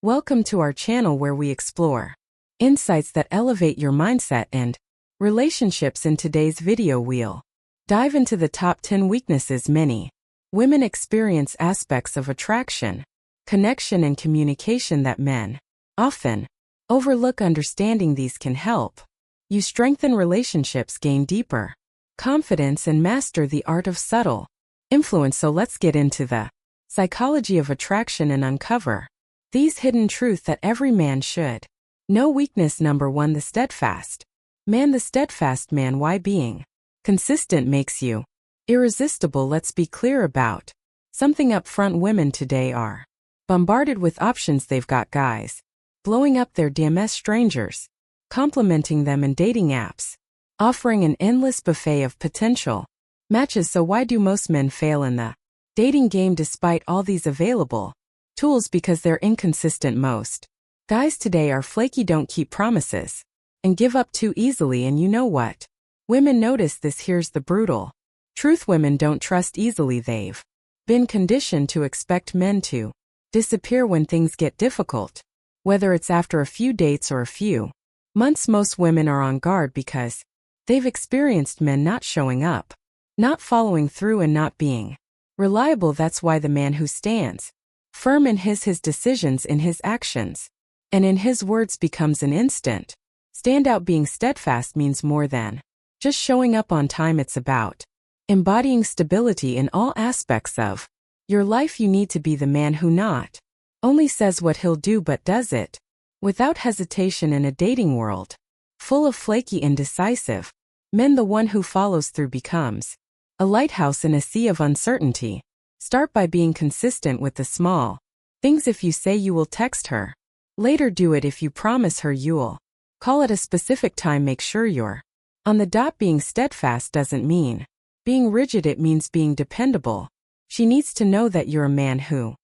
Welcome to our channel where we explore insights that elevate your mindset and relationships. In today's video, we'll dive into the top 10 weaknesses many women experience, aspects of attraction, connection, and communication that men often overlook. Understanding these can help you strengthen relationships, gain deeper confidence, and master the art of subtle influence. So let's get into the psychology of attraction and uncover these hidden truths that every man should know. Weakness number 1: the steadfast man. The steadfast man. Why? Being consistent makes you irresistible. Let's be clear about something up front. Women today are bombarded with options. They've got guys blowing up their DMs, strangers complimenting them, and dating apps offering an endless buffet of potential matches. So why do most men fail in the dating game despite all these available tools? Because they're inconsistent. Most guys today are flaky, don't keep promises, and give up too easily. And you know what? Women notice this. Here's the brutal truth: women don't trust easily. They've been conditioned to expect men to disappear when things get difficult, whether it's after a few dates or a few months. Most women are on guard because they've experienced men not showing up, not following through, and not being reliable. That's why the man who stands firm in his decisions, in his actions, and in his words becomes an instant standout. Being steadfast means more than just showing up on time. It's about embodying stability in all aspects of your life. You need to be the man who not only says what he'll do but does it without hesitation. In a dating world full of flaky, indecisive men, the one who follows through becomes a lighthouse in a sea of uncertainty. Start by being consistent with the small things. If you say you will text her later, do it. If you promise her you'll call at a specific time, make sure you're on the dot. Being steadfast doesn't mean being rigid, it means being dependable. She needs to know that you're a man who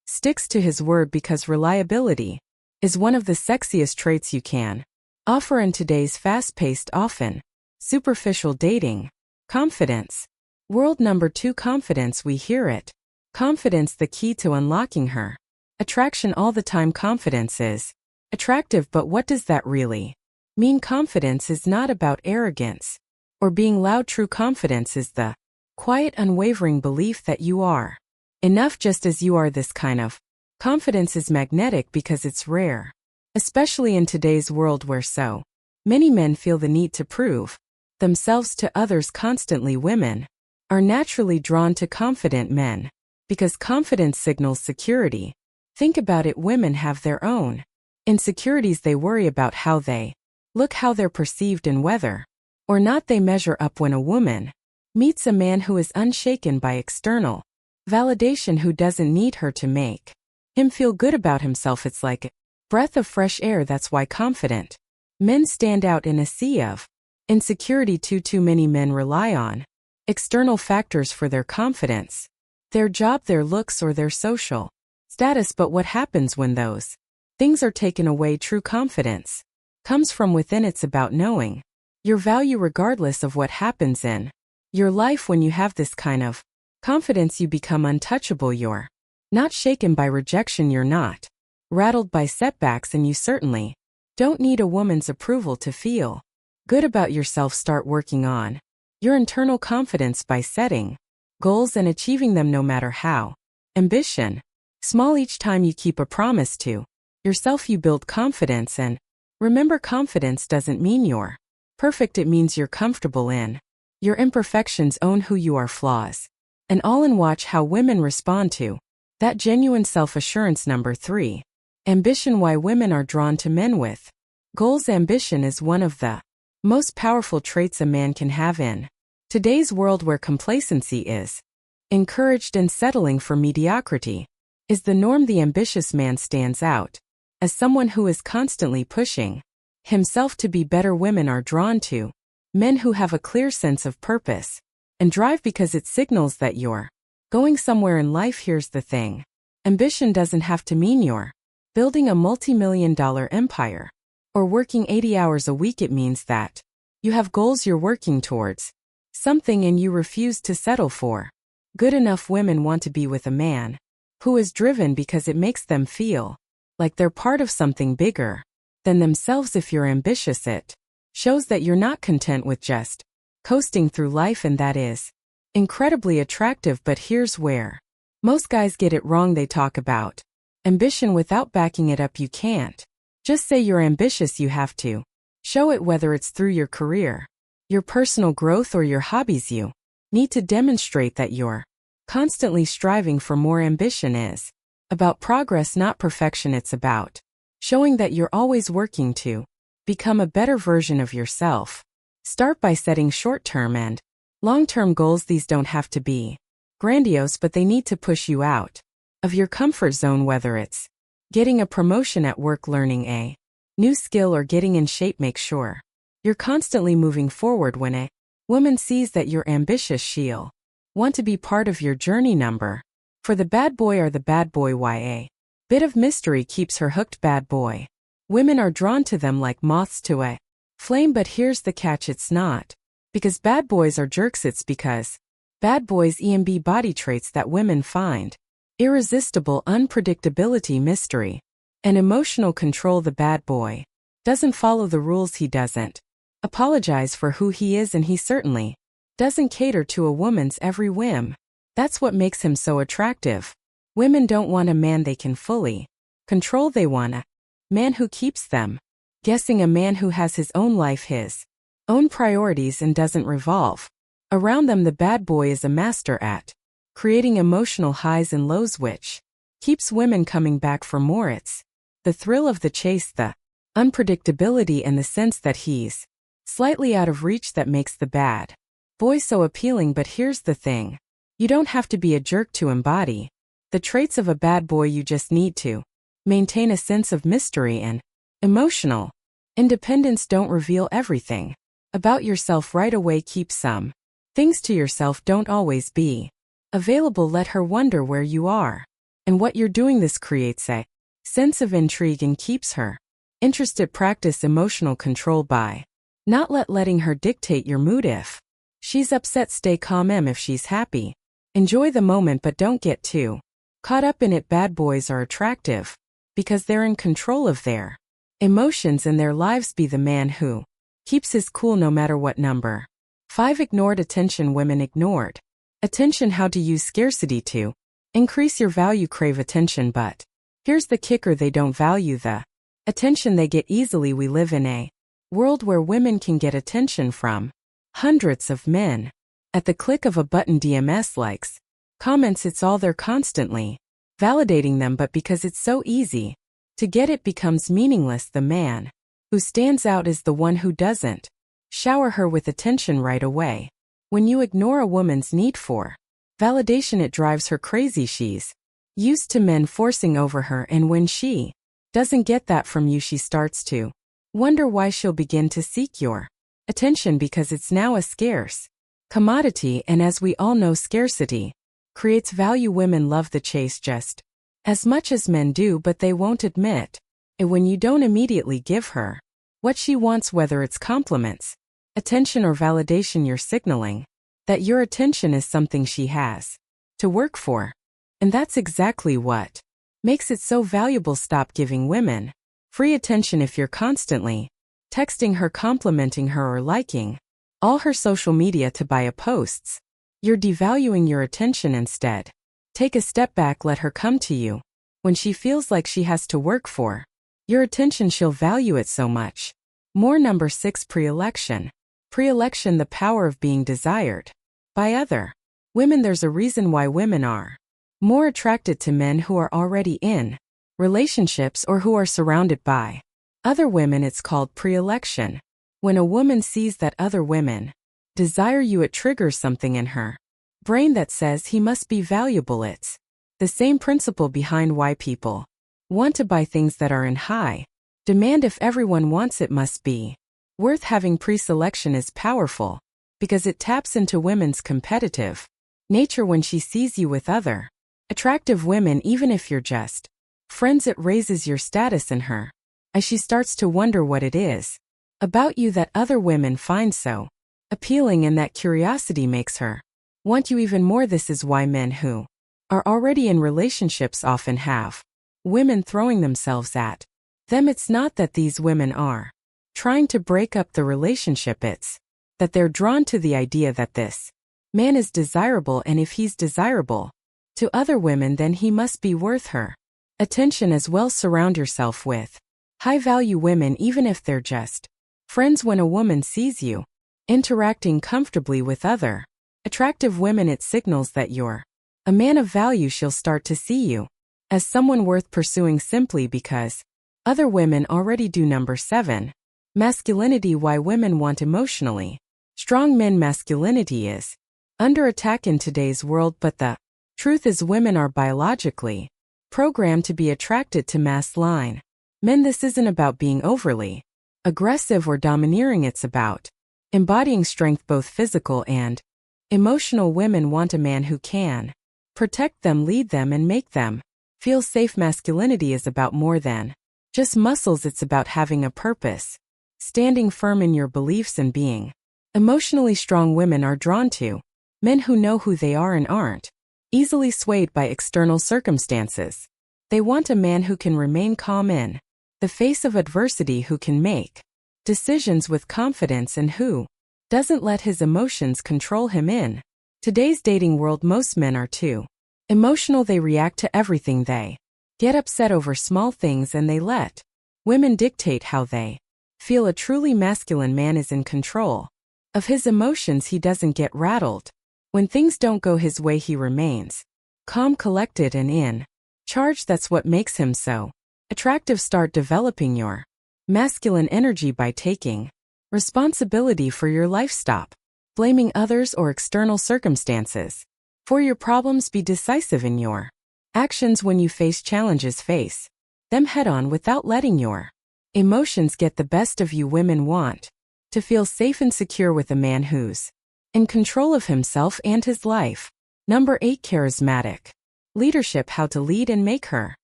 sticks to his word, because reliability is one of the sexiest traits you can offer in today's fast-paced, often superficial dating confidence world. Number 2: confidence. We hear it. Confidence, the key to unlocking her attraction all the time. Confidence is attractive, but what does that really mean? Confidence is not about arrogance or being loud. True confidence is the quiet, unwavering belief that you are enough just as you are. This kind of confidence is magnetic because it's rare, especially in today's world where so many men feel the need to prove themselves to others constantly. Women are naturally drawn to confident men because confidence signals security. Think about it. Women have their own insecurities. They worry about how they look, how they're perceived, and whether or not they measure up. When a woman meets a man who is unshaken by external validation, who doesn't need her to make him feel good about himself, it's like a breath of fresh air. That's why confident men stand out in a sea of insecurity. Too many men rely on external factors for their confidence: their job, their looks, or their social status. But what happens when those things are taken away? True confidence comes from within. It's about knowing your value regardless of what happens in your life. When you have this kind of confidence, you become untouchable. You're not shaken by rejection, you're not rattled by setbacks, and you certainly don't need a woman's approval to feel good about yourself. Start working on your internal confidence by setting goals and achieving them, no matter how ambition small. Each time you keep a promise to yourself, you build confidence. And remember, confidence doesn't mean you're perfect, it means you're comfortable in your imperfections. Own who you are, flaws and all, and watch how women respond to that genuine self-assurance. Number 3: ambition. Why women are drawn to men with goals. Ambition is one of the most powerful traits a man can have in today's world where complacency is encouraged and settling for mediocrity is the norm. The ambitious man stands out as someone who is constantly pushing himself to be better. Women are drawn to men who have a clear sense of purpose and drive because it signals that you're going somewhere in life. Here's the thing: ambition doesn't have to mean you're building a multi-million-dollar empire or working 80 hours a week. It means that you have goals, you're working towards something, and you refuse to settle for good enough. Women want to be with a man who is driven because it makes them feel like they're part of something bigger than themselves. If you're ambitious, it shows that you're not content with just coasting through life, and that is incredibly attractive. But here's where most guys get it wrong. They talk about ambition without backing it up. You can't just say you're ambitious, you have to show it, whether it's through your career, your personal growth, or your hobbies. You need to demonstrate that you're constantly striving for more. Ambition is about progress, not perfection. It's about showing that you're always working to become a better version of yourself. Start by setting short-term and long-term goals. These don't have to be grandiose, but they need to push you out of your comfort zone, whether it's getting a promotion at work, learning a new skill, or getting in shape. Make sure you're constantly moving forward. When a woman sees that you're ambitious, she'll want to be part of your journey. Number 4, the bad boy or the bad boy. Why a bit of mystery keeps her hooked. Bad boy women are drawn to them like moths to a flame. But here's the catch: it's not because bad boys are jerks, it's because bad boys embody body traits that women find irresistible: unpredictability, mystery, and emotional control. The bad boy doesn't follow the rules, he doesn't apologize for who he is, and he certainly doesn't cater to a woman's every whim. That's what makes him so attractive. Women don't want a man they can fully control. They want a man who keeps them guessing, a man who has his own life, his own priorities, and doesn't revolve around them. The bad boy is a master at creating emotional highs and lows, which keeps women coming back for more. It's the thrill of the chase, the unpredictability, and the sense that he's slightly out of reach that makes the bad boy so appealing. But here's the thing: you don't have to be a jerk to embody the traits of a bad boy. You just need to maintain a sense of mystery and emotional independence. Don't reveal everything about yourself right away. Keep some things to yourself. Don't always be available. Let her wonder where you are and what you're doing. This creates a sense of intrigue and keeps her interested. Practice emotional control by not letting her dictate your mood. If she's upset, stay calm. If she's happy, enjoy the moment, but don't get too caught up in it. Bad boys are attractive because they're in control of their emotions and their lives. Be the man who keeps his cool no matter what. Number 5, ignored attention. Women ignored attention. How to use scarcity to increase your value. Crave attention, but here's the kicker: they don't value the attention they get easily. We live in a world where women can get attention from hundreds of men at the click of a button. DMS, likes, comments, it's all there, constantly validating them. But because it's so easy to get, it becomes meaningless. The man who stands out is the one who doesn't shower her with attention right away. When you ignore a woman's need for validation, it drives her crazy. She's used to men forcing over her, and when she doesn't get that from you, she starts to wonder why. She'll begin to seek your attention because it's now a scarce commodity, and as we all know, scarcity creates value. Women love the chase just as much as men do, but they won't admit it. When you don't immediately give her what she wants, whether it's compliments, attention, or validation, you're signaling that your attention is something she has to work for. And that's exactly what makes it so valuable. Stop giving women free attention. If you're constantly texting her, complimenting her, or liking all her social media to bio posts, you're devaluing your attention. Instead, take a step back, let her come to you. When she feels like she has to work for your attention, she'll value it so much more. Number 6, pre-election. Pre-election, the power of being desired by other women. There's a reason why women are more attracted to men who are already in relationships or who are surrounded by other women. It's called pre-election. When a woman sees that other women desire you, it triggers something in her brain that says he must be valuable. It's the same principle behind why people want to buy things that are in high demand. If everyone wants it, must be worth having. Pre-selection is powerful because it taps into women's competitive nature. When she sees you with other attractive women, even if you're just friends, it raises your status in her as she starts to wonder what it is about you that other women find so appealing, and that curiosity makes her want you even more. This is why men who are already in relationships often have women throwing themselves at them. It's not that these women are trying to break up the relationship, it's that they're drawn to the idea that this man is desirable, and if he's desirable to other women, then he must be worth her attention as well. Surround yourself with high-value women, even if they're just friends. When a woman sees you interacting comfortably with other attractive women, it signals that you're a man of value. She'll start to see you as someone worth pursuing simply because other women already do. Number 7. Masculinity. Why women want emotionally strong men. Masculinity is under attack in today's world, but the truth is women are biologically programmed to be attracted to masculine men. This isn't about being overly aggressive or domineering, it's about embodying strength, both physical and emotional. Women want a man who can protect them, lead them, and make them feel safe. Masculinity is about more than just muscles, it's about having a purpose, standing firm in your beliefs, and being emotionally strong. Women are drawn to men who know who they are and aren't easily swayed by external circumstances. They want a man who can remain calm in the face of adversity, who can make decisions with confidence, and who doesn't let his emotions control him. In today's dating world, most men are too emotional. They react to everything, they get upset over small things, and they let women dictate how they feel. A truly masculine man is in control of his emotions. He doesn't get rattled when things don't go his way. He remains calm, collected, and in charge. That's what makes him so attractive. Start developing your masculine energy by taking responsibility for your life. Stop blaming others or external circumstances for your problems. Be decisive in your actions. When you face challenges, face them head on without letting your emotions get the best of you. Women want to feel safe and secure with a man who's in control of himself and his life. Number 8. Charismatic leadership. How to lead and make her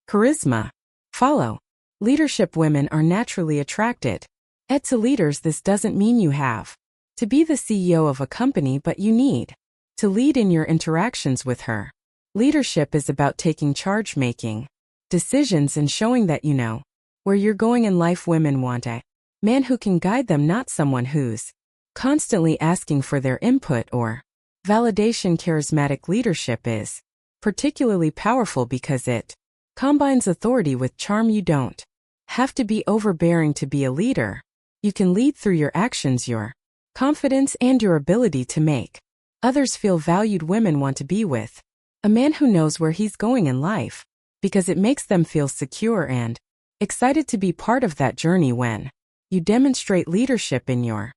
charisma follow leadership. Women are naturally attracted to leaders. This doesn't mean you have to be the CEO of a company, but you need to lead in your interactions with her. Leadership is about taking charge, making decisions, and showing that you know where you're going in life. Women want a man who can guide them, not someone who's constantly asking for their input or validation. Charismatic leadership is particularly powerful because it combines authority with charm. You don't have to be overbearing to be a leader. You can lead through your actions, your confidence, and your ability to make others feel valued. Women want to be with a man who knows where he's going in life because it makes them feel secure and excited to be part of that journey. When you demonstrate leadership in your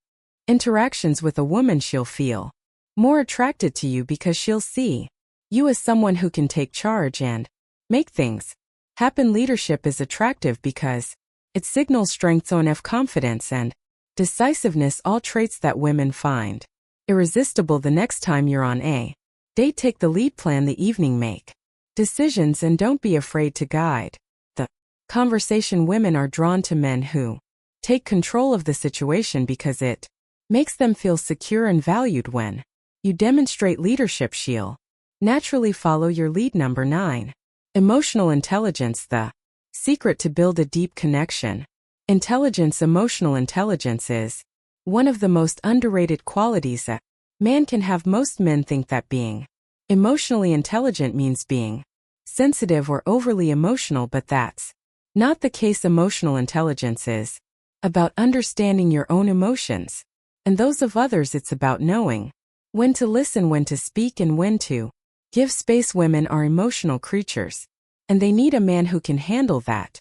interactions with a woman, she'll feel more attracted to you because she'll see you as someone who can take charge and make things happen. Leadership is attractive because it signals strength, confidence, and decisiveness, all traits that women find irresistible. The next time you're on a date, take the lead, plan the evening, make decisions, and don't be afraid to guide the conversation. Women are drawn to men who take control of the situation because it makes them feel secure and valued. When you demonstrate leadership, she'll naturally follow your lead. Number 9. Emotional intelligence. The secret to build a deep connection. Intelligence. Emotional intelligence is one of the most underrated qualities a man can have. Most men think that being emotionally intelligent means being sensitive or overly emotional, but that's not the case. Emotional intelligence is about understanding your own emotions and those of others. It's about knowing when to listen, when to speak, and when to give space. Women are emotional creatures, and they need a man who can handle that.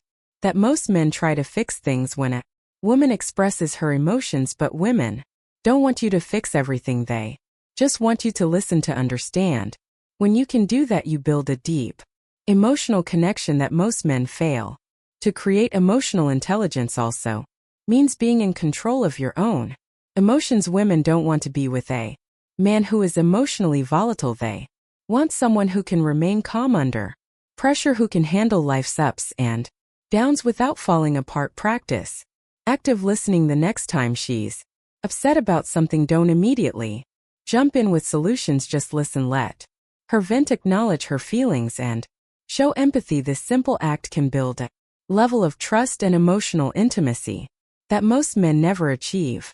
Most men try to fix things when a woman expresses her emotions, but women don't want you to fix everything. They just want you to listen, to understand. When you can do that, you build a deep emotional connection that most men fail to create. Emotional intelligence also means being in control of your own emotions. Women don't want to be with a man who is emotionally volatile. They want someone who can remain calm under pressure, who can handle life's ups and downs without falling apart. Practice active listening. The next time she's upset about something, don't immediately jump in with solutions. Just listen, let her vent, acknowledge her feelings, and Show empathy. This simple act can build a level of trust and emotional intimacy that most men never achieve.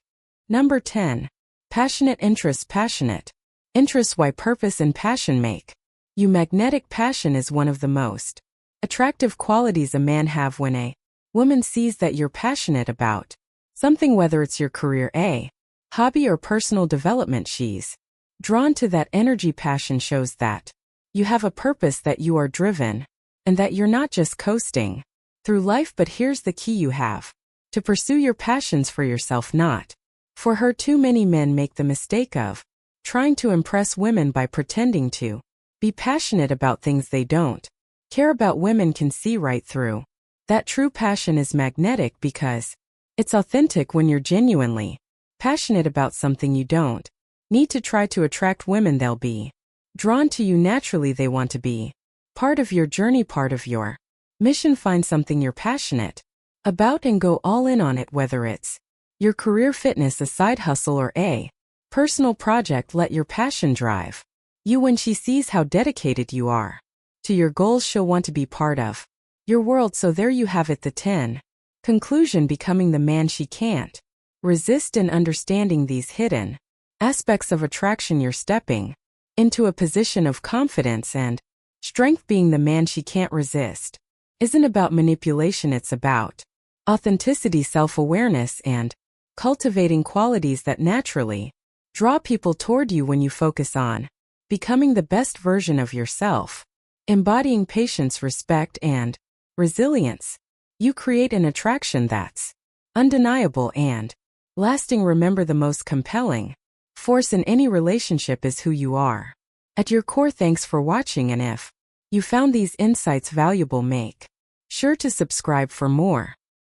Number 10. Passionate interests. Passionate interests. Why purpose and passion make you magnetic. Passion is one of the most attractive qualities a man have. When a woman sees that you're passionate about something, whether it's your career, a hobby, or personal development, she's drawn to that energy. Passion shows that you have a purpose, that you are driven, and that you're not just coasting through life. But here's the key: you have to pursue your passions for yourself, not for her. Too many men make the mistake of trying to impress women by pretending to be passionate about things they don't care about. Women can see right through that. True passion is magnetic because it's authentic. When you're genuinely passionate about something, you don't need to try to attract women. They'll be drawn to you naturally. They want to be part of your journey, part of your mission. Find something you're passionate about and go all in on it, whether it's your career, fitness, a side hustle, or a personal project. Let your passion drive you. When she sees how dedicated you are to your goals, she'll want to be part of your world. So there you have it, the 10. Conclusion: becoming the man she can't resist and understanding these hidden aspects of attraction. You're stepping into a position of confidence and strength. Being the man she can't resist isn't about manipulation, it's about authenticity, self-awareness, and cultivating qualities that naturally draw people toward you. When you focus on becoming the best version of yourself, embodying patience, respect, and resilience, you create an attraction that's undeniable and lasting. Remember, the most compelling force in any relationship is who you are at your core. Thanks for watching, and if you found these insights valuable, make sure to subscribe for more.